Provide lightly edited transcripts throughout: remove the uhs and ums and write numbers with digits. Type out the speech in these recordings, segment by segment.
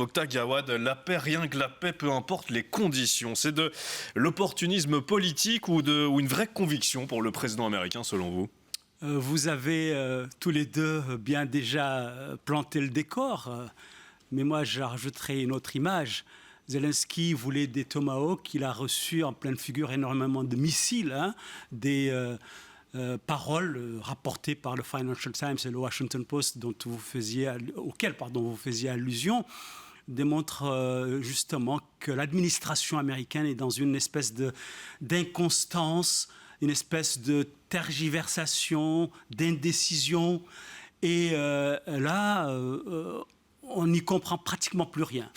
Mokhtar Gawad, la paix, rien que la paix, peu importe les conditions. C'est de l'opportunisme politique ou une vraie conviction pour le président américain, selon vous? Vous avez tous les deux bien déjà planté le décor, mais moi je rajouterai une autre image. Zelensky voulait des Tomahawks, il a reçu en pleine figure énormément de missiles, des paroles rapportées par le Financial Times et le Washington Post auxquelles vous faisiez allusion, démontrent justement que l'administration américaine est dans une espèce d'inconstance, une espèce de tergiversation, d'indécision. Et on n'y comprend pratiquement plus rien.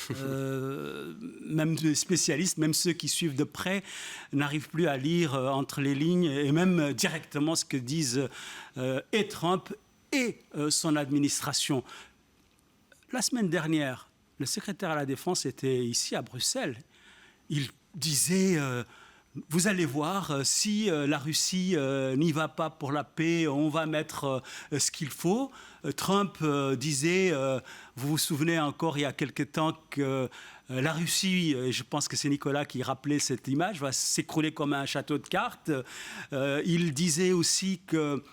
Même les spécialistes, même ceux qui suivent de près, n'arrivent plus à lire entre les lignes et même directement ce que disent et Trump et son administration. La semaine dernière, le secrétaire à la Défense était ici à Bruxelles. Il disait... vous allez voir, si la Russie n'y va pas pour la paix, on va mettre ce qu'il faut. Trump disait, vous vous souvenez encore il y a quelque temps que la Russie, je pense que c'est Nicolas qui rappelait cette image, va s'écrouler comme un château de cartes. Il disait aussi que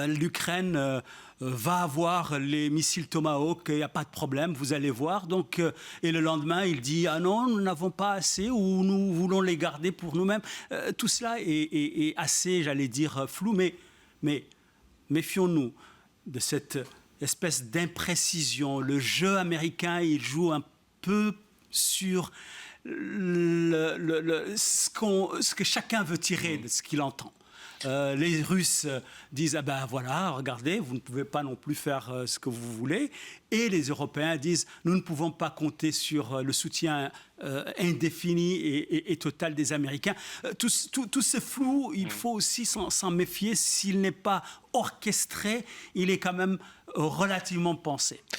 l'Ukraine va avoir les missiles Tomahawk, il n'y a pas de problème, vous allez voir. Donc, et le lendemain, il dit « Ah non, nous n'avons pas assez ou nous voulons les garder pour nous-mêmes ». Tout cela est assez, j'allais dire, flou, mais méfions-nous de cette espèce d'imprécision. Le jeu américain, il joue un peu sur ce que chacun veut tirer de ce qu'il entend. Les Russes disent « Ah ben voilà, regardez, vous ne pouvez pas non plus faire ce que vous voulez ». Et les Européens disent « Nous ne pouvons pas compter sur le soutien indéfini et total des Américains ». Tout ce flou, il faut aussi s'en méfier. S'il n'est pas orchestré, il est quand même relativement pensé.